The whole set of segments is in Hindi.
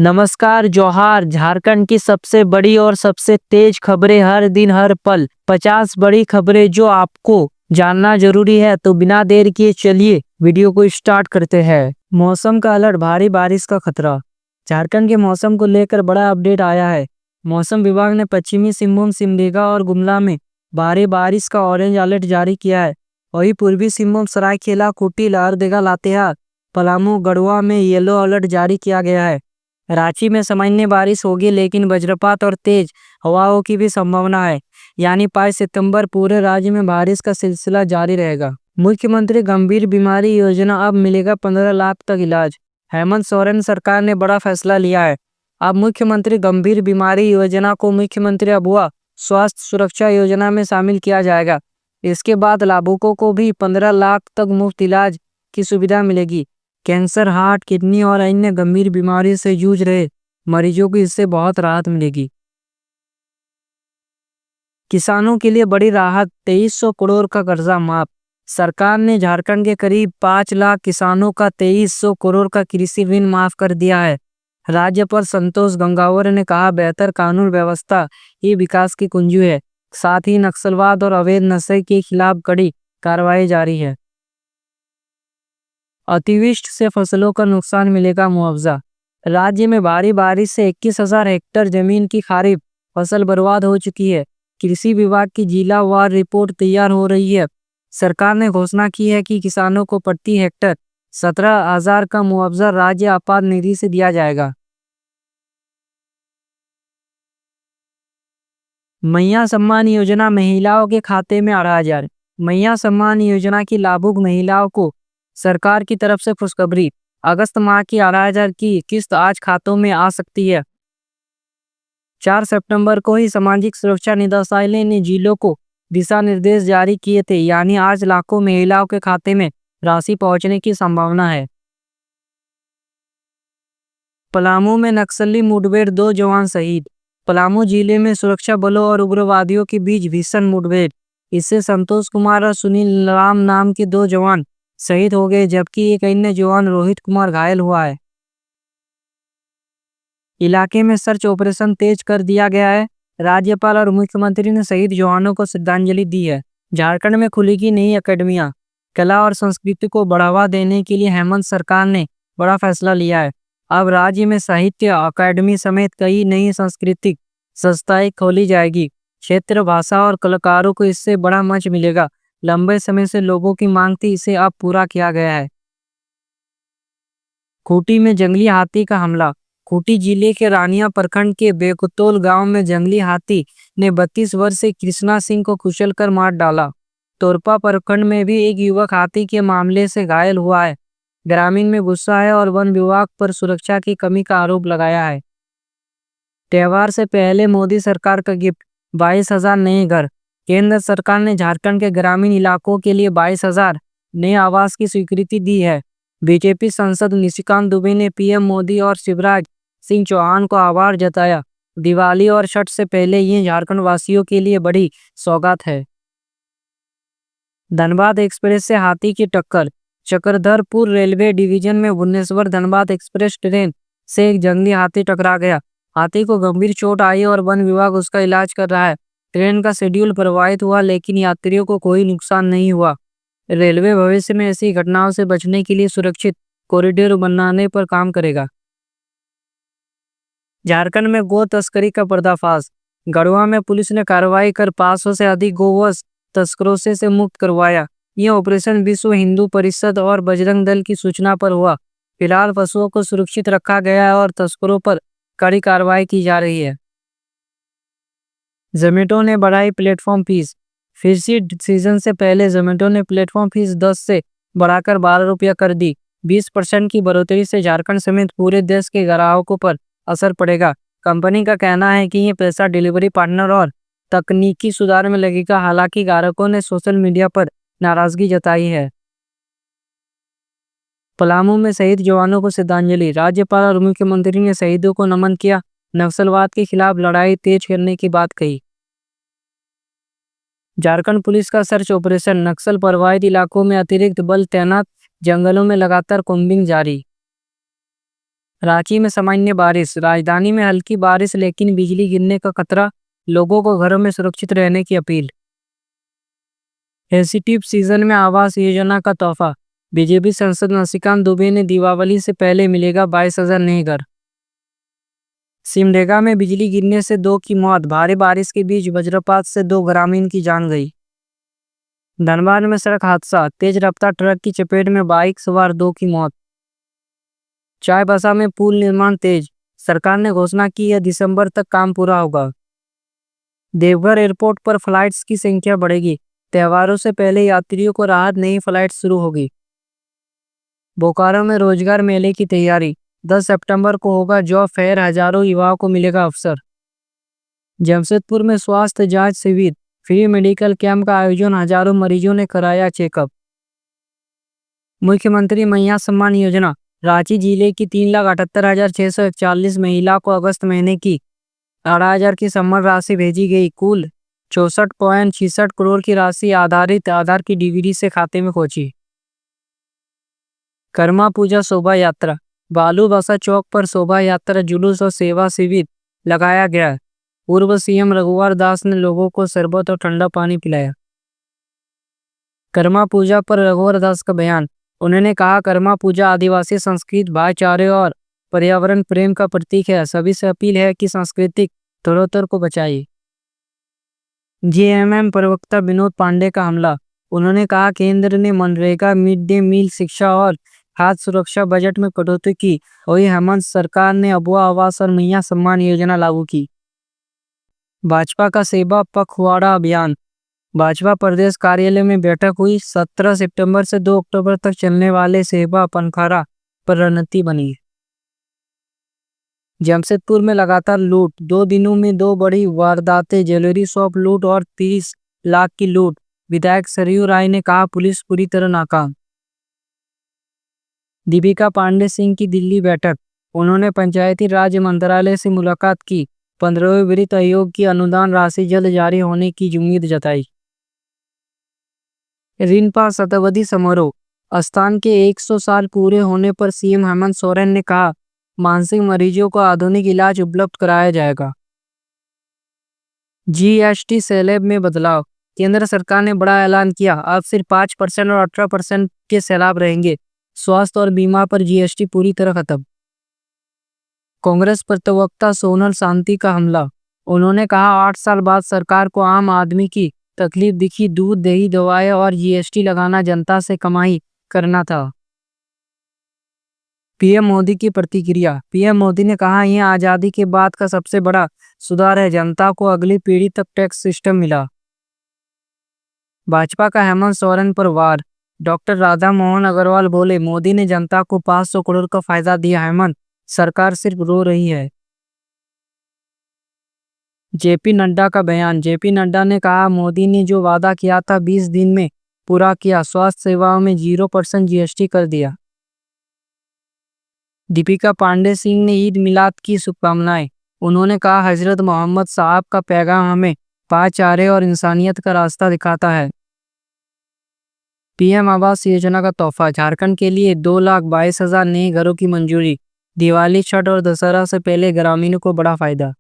नमस्कार जोहार। झारखंड की सबसे बड़ी और सबसे तेज खबरें हर दिन हर पल। 50 बड़ी खबरें जो आपको जानना जरूरी है, तो बिना देर किए चलिए वीडियो को स्टार्ट करते हैं। मौसम का अलर्ट, भारी बारिश का खतरा। झारखंड के मौसम को लेकर बड़ा अपडेट आया है। मौसम विभाग ने पश्चिमी सिंहभूम, सिमडेगा और गुमला में भारी बारिश का ऑरेंज अलर्ट जारी किया है। वहीं पूर्वी सिंहभूम, सरायकेला, खूंटी, लोहरदगा, लातेहार, पलामू, गढ़वा में येलो अलर्ट जारी किया गया है। रांची में सामान्य बारिश होगी, लेकिन वज्रपात और तेज हवाओं की भी संभावना है। यानी 5 सितंबर पूरे राज्य में बारिश का सिलसिला जारी रहेगा। मुख्यमंत्री गंभीर बीमारी योजना, अब मिलेगा 15 लाख तक इलाज। हेमंत सोरेन सरकार ने बड़ा फैसला लिया है। अब मुख्यमंत्री गंभीर बीमारी योजना को मुख्यमंत्री अबुआ स्वास्थ्य सुरक्षा योजना में शामिल किया जाएगा। इसके बाद लाभुकों को भी 15 लाख तक मुफ्त इलाज की सुविधा मिलेगी। कैंसर, हार्ट, किडनी और अन्य गंभीर बीमारी से जूझ रहे मरीजों को इससे बहुत राहत मिलेगी। किसानों के लिए बड़ी राहत, 2300 करोड़ का कर्जा माफ। सरकार ने झारखंड के करीब 5 लाख किसानों का 2300 करोड़ का कृषि ऋण माफ कर दिया है। राज्यपाल संतोष गंगवार ने कहा, बेहतर कानून व्यवस्था ही विकास की कुंजी है। साथ ही नक्सलवाद और अवैध नशे के खिलाफ कड़ी कार्रवाई जारी है। अतिवृष्टि से फसलों का नुकसान, मिलेगा मुआवजा। राज्य में भारी बारिश से 21,000 हेक्टेयर जमीन की खरीफ फसल बर्बाद हो चुकी है। कृषि विभाग की जिलावार रिपोर्ट तैयार हो रही है। सरकार ने घोषणा की है कि किसानों को प्रति हेक्टेयर 17,000 का मुआवजा राज्य आपात निधि से दिया जाएगा। मैया सम्मान योजना, महिलाओं के खाते में 8,000। मैया सम्मान योजना की लाभुक महिलाओं को सरकार की तरफ से खुशखबरी। अगस्त माह की 8,000 की किस्त आज खातों में आ सकती है। 4 सितंबर को ही सामाजिक सुरक्षा निदेशालय ने जिलों को दिशा निर्देश जारी किए थे। यानी आज लाखों महिलाओं के खाते में राशि पहुंचने की संभावना है। पलामू में नक्सली मुठभेड़, 2 जवान शहीद। पलामू जिले में सुरक्षा बलों और उग्रवादियों के बीच भीषण मुठभेड़। इससे संतोष कुमार और सुनील राम नाम के 2 जवान शहीद हो गए, जबकि एक अन्य जवान रोहित कुमार घायल हुआ है। इलाके में सर्च ऑपरेशन तेज कर दिया गया है। राज्यपाल और मुख्यमंत्री ने शहीद जवानों को श्रद्धांजलि दी है। झारखंड में खुलेगी नई अकेडमियां। कला और संस्कृति को बढ़ावा देने के लिए हेमंत सरकार ने बड़ा फैसला लिया है। अब राज्य में साहित्य अकादमी समेत कई नई सांस्कृतिक संस्थाएं खोली जाएगी। क्षेत्र, भाषा और कलाकारों को इससे बड़ा मंच मिलेगा। लंबे समय से लोगों की मांग थी, इसे अब पूरा किया गया है। खूंटी में जंगली हाथी का हमला। खूंटी जिले के रानिया प्रखंड के बेकुतोल गांव में जंगली हाथी ने 32 वर्षीय कृष्णा सिंह को कुचलकर मार डाला। तोरपा प्रखंड में भी एक युवक हाथी के मामले से घायल हुआ है। ग्रामीण में गुस्सा है और वन विभाग पर सुरक्षा की कमी का आरोप लगाया है। त्योहार से पहले मोदी सरकार का गिफ्ट, 22,000 नए घर। केंद्र सरकार ने झारखंड के ग्रामीण इलाकों के लिए 22,000 नए आवास की स्वीकृति दी है। बीजेपी सांसद निशिकांत दुबे ने पीएम मोदी और शिवराज सिंह चौहान को आभार जताया। दिवाली और छठ से पहले ये झारखंड वासियों के लिए बड़ी सौगात है। धनबाद एक्सप्रेस से हाथी की टक्कर। चक्रधरपुर रेलवे डिवीजन में भुवनेश्वर धनबाद एक्सप्रेस ट्रेन से एक जंगली हाथी टकरा गया। हाथी को गंभीर चोट आई और वन विभाग उसका इलाज कर रहा है। ट्रेन का शेड्यूल प्रभावित हुआ, लेकिन यात्रियों को कोई नुकसान नहीं हुआ। रेलवे भविष्य में ऐसी घटनाओं से बचने के लिए सुरक्षित कॉरिडोर बनाने पर काम करेगा। झारखंड में गो तस्करी का पर्दाफाश। गढ़वा में पुलिस ने कार्रवाई कर 500 से अधिक गोवंश तस्करों से मुक्त करवाया। यह ऑपरेशन विश्व हिंदू परिषद और बजरंग दल की सूचना पर हुआ। फिलहाल पशुओं को सुरक्षित रखा गया है और तस्करों पर कड़ी कार्रवाई की जा रही है। जोमेटो ने बढ़ाई प्लेटफॉर्म फीस। फिर सीजन से पहले जोमेटो ने प्लेटफॉर्म फीस 10 से बढ़ाकर 12 रुपया कर दी। 20% की बढ़ोतरी से झारखंड समेत पूरे देश के ग्राहकों पर असर पड़ेगा। कंपनी का कहना है कि ये पैसा डिलीवरी पार्टनर और तकनीकी सुधार में लगेगा। हालांकि ग्राहकों ने सोशल मीडिया पर नाराजगी जताई है। पलामू में शहीद जवानों को श्रद्धांजलि। राज्यपाल और मुख्यमंत्री ने शहीदों को नमन किया। नक्सलवाद के खिलाफ लड़ाई तेज करने की बात कही। झारखंड पुलिस का सर्च ऑपरेशन। नक्सल प्रभावित इलाकों में अतिरिक्त बल तैनात। जंगलों में लगातार कोम्बिंग जारी। रांची में सामान्य बारिश, राजधानी में हल्की बारिश लेकिन बिजली गिरने का खतरा, लोगों को घरों में सुरक्षित रहने की अपील। फेस्टिव सीजन में आवास योजना का तोहफा, बीजेपी सांसद नशिकांत दुबे ने दीपावली से पहले मिलेगा 22,000 नए घर। सिमडेगा में बिजली गिरने से 2 की मौत, भारी बारिश के बीच वज्रपात से 2 ग्रामीण की जान गई। धनबाद में सड़क हादसा, तेज रफ्तार ट्रक की चपेट में बाइक सवार 2 की मौत। चाईबासा में पुल निर्माण तेज, सरकार ने घोषणा की है दिसंबर तक काम पूरा होगा। देवघर एयरपोर्ट पर फ्लाइट्स की संख्या बढ़ेगी, त्योहारों से पहले यात्रियों को राहत, नई फ्लाइट शुरू होगी। बोकारो में रोजगार मेले की तैयारी, 10 सितंबर को होगा जॉब फेयर, हजारों युवाओं को मिलेगा अवसर। जमशेदपुर में स्वास्थ्य जांच शिविर, फ्री मेडिकल कैंप का आयोजन, हजारों मरीजों ने कराया चेकअप। मुख्यमंत्री मैया सम्मान योजना, रांची जिले की 3,78,641 महिला को अगस्त महीने की 18,000 की सम्मान राशि भेजी गई। कुल 64.66 करोड़ की राशि आधारित आधार की डीवीडी से खाते में पहुंची। कर्मा पूजा शोभा यात्रा, बालू बसा चौक पर शोभा यात्रा, जुलूस और सेवा शिविर लगाया गया। पूर्व सीएम रघुवर दास ने लोगों को शरबत और ठंडा पानी पिलाया। कर्मा पूजा पर रघुवर दास का बयान, उन्होंने कहा कर्मा पूजा आदिवासी संस्कृति, भाईचारे और पर्यावरण प्रेम का प्रतीक है। सभी से अपील है कि सांस्कृतिक धरोहर को बचाइए। जेएमएम प्रवक्ता विनोद पांडे का हमला, उन्होंने कहा केंद्र ने मनरेगा, मिड डे मील, शिक्षा और खाद्य सुरक्षा बजट में कटौती की, वही हेमंत सरकार ने अबुआ आवास और मैया सम्मान योजना लागू की। भाजपा का सेवा पखवाड़ा अभियान, भाजपा प्रदेश कार्यालय में बैठक हुई। 17 सितंबर से 2 अक्टूबर तक चलने वाले सेवा पखवाड़ा पर रणनीति बनी। जमशेदपुर में लगातार लूट, 2 दिनों में 2 बड़ी वारदातें, ज्वेलरी शॉप लूट और 30 लाख की लूट। विधायक सरयू राय ने कहा पुलिस पूरी तरह नाकाम। दीपिका पांडे सिंह की दिल्ली बैठक, उन्होंने पंचायती राज मंत्रालय से मुलाकात की। 15वें वित्त आयोग की अनुदान राशि जल्द जारी होने की उम्मीद जताई। रिनपा शताब्दी समारोह, आस्थान के 100 साल पूरे होने पर सीएम हेमंत सोरेन ने कहा मानसिक मरीजों को आधुनिक इलाज उपलब्ध कराया जाएगा। जीएसटी स्लैब में बदलाव, केंद्र सरकार ने बड़ा ऐलान किया, अब सिर्फ 5% और 18% के स्लैब रहेंगे। स्वास्थ्य और बीमा पर जीएसटी पूरी तरह खत्म। कांग्रेस प्रवक्ता सोनल शांति का हमला, उन्होंने कहा 8 साल बाद सरकार को आम आदमी की तकलीफ दिखी, दूध, दही, दवाएं और जीएसटी लगाना जनता से कमाई करना था। पीएम मोदी की प्रतिक्रिया, पीएम मोदी ने कहा यह आजादी के बाद का सबसे बड़ा सुधार है, जनता को अगली पीढ़ी तक टैक्स सिस्टम मिला। भाजपा का हेमंत सोरेन पर वार, डॉक्टर राधा मोहन अग्रवाल बोले मोदी ने जनता को 500 करोड़ का फायदा दिया, हेमंत सरकार सिर्फ रो रही है। जेपी नड्डा का बयान, जेपी नड्डा ने कहा मोदी ने जो वादा किया था 20 दिन में पूरा किया, स्वास्थ्य सेवाओं में 0% जीएसटी कर दिया। दीपिका पांडे सिंह ने ईद मिलाद की शुभकामनाएं, उन्होंने कहा हजरत मोहम्मद साहब का पैगाम हमें भाईचारे और इंसानियत का रास्ता दिखाता है। पीएम आवास योजना का तोहफा, झारखंड के लिए 2,22,000 नए घरों की मंजूरी। दिवाली, छठ और दशहरा से पहले ग्रामीणों को बड़ा फायदा।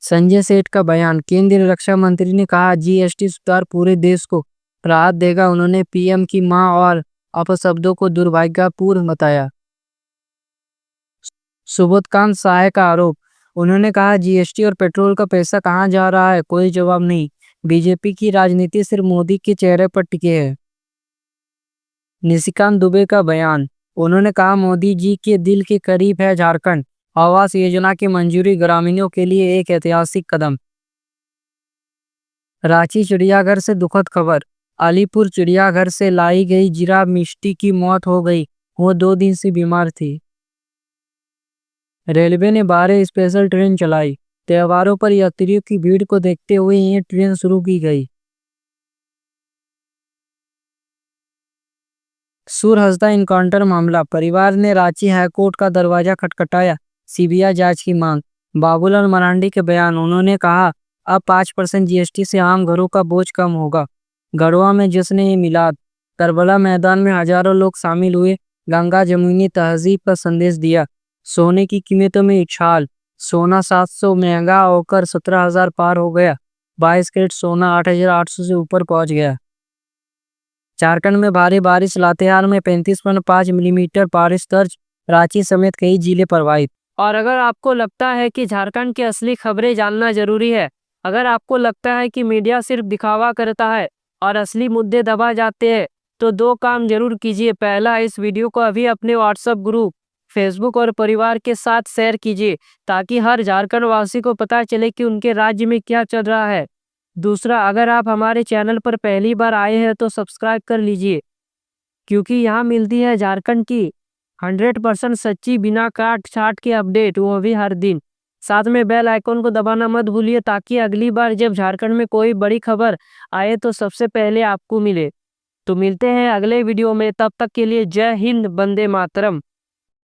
संजय सेठ का बयान, केंद्रीय रक्षा मंत्री ने कहा जीएसटी सुधार पूरे देश को राहत देगा, उन्होंने पीएम की मां और अपशब्दों को दुर्भाग्यपूर्ण बताया। सुबोधकांत सहाय का आरोप, उन्होंने कहा जीएसटी और पेट्रोल का पैसा कहां जा रहा है, कोई जवाब नहीं, बीजेपी की राजनीति सिर्फ मोदी के चेहरे पर टिके है। निशिकांत दुबे का बयान, उन्होंने कहा मोदी जी के दिल के करीब है झारखंड, आवास योजना की मंजूरी ग्रामीणों के लिए एक ऐतिहासिक कदम। रांची चिड़ियाघर से दुखद खबर, अलीपुर चिड़ियाघर से लाई गई जिराफ मिष्टी की मौत हो गई, वो 2 दिन से बीमार थी। रेलवे ने 12 स्पेशल ट्रेन चलाई, त्योहारों पर यात्रियों की भीड़ को देखते हुए ये ट्रेन शुरू की गई। सुरहसदा इनकाउंटर मामला, परिवार ने रांची हाईकोर्ट का दरवाजा खटखटाया, सीबीआई जांच की मांग। बाबूलाल मरांडी के बयान, उन्होंने कहा अब 5% जीएसटी से आम घरों का बोझ कम होगा। गढ़वा में जश्न-ए-मिलाद, करबला मैदान में हजारों लोग शामिल हुए, गंगा जमुनी तहजीब का संदेश दिया। सोने की कीमतों में उछाल, सोना 700 महंगा होकर 17,000 पार हो गया। 22 कैरेट सोना 8,800 से ऊपर पहुंच गया। झारखंड में भारी बारिश, लातेहार में 35.5 मिलीमीटर बारिश दर्ज, रांची समेत कई जिले प्रभावित। और अगर आपको लगता है कि झारखंड की असली खबरें जानना जरूरी है, अगर आपको लगता है कि मीडिया सिर्फ दिखावा करता है और असली मुद्दे दबा जाते हैं, तो दो काम जरूर कीजिए। पहला, इस वीडियो को अभी अपने व्हाट्सएप ग्रुप, फेसबुक और परिवार के साथ शेयर कीजिए ताकि हर झारखंड वासी को पता चले कि उनके राज्य में क्या चल रहा है। दूसरा, अगर आप हमारे चैनल पर पहली बार आए हैं तो सब्सक्राइब कर लीजिए, क्योंकि यहाँ मिलती है झारखंड की 100% सच्ची, बिना काट छाट के अपडेट, वो भी हर दिन। साथ में बेल आइकन को दबाना मत भूलिए ताकि अगली बार जब झारखंड में कोई बड़ी खबर आए तो सबसे पहले आपको मिले। तो मिलते हैं अगले वीडियो में, तब तक के लिए जय हिंद, वंदे मातरम।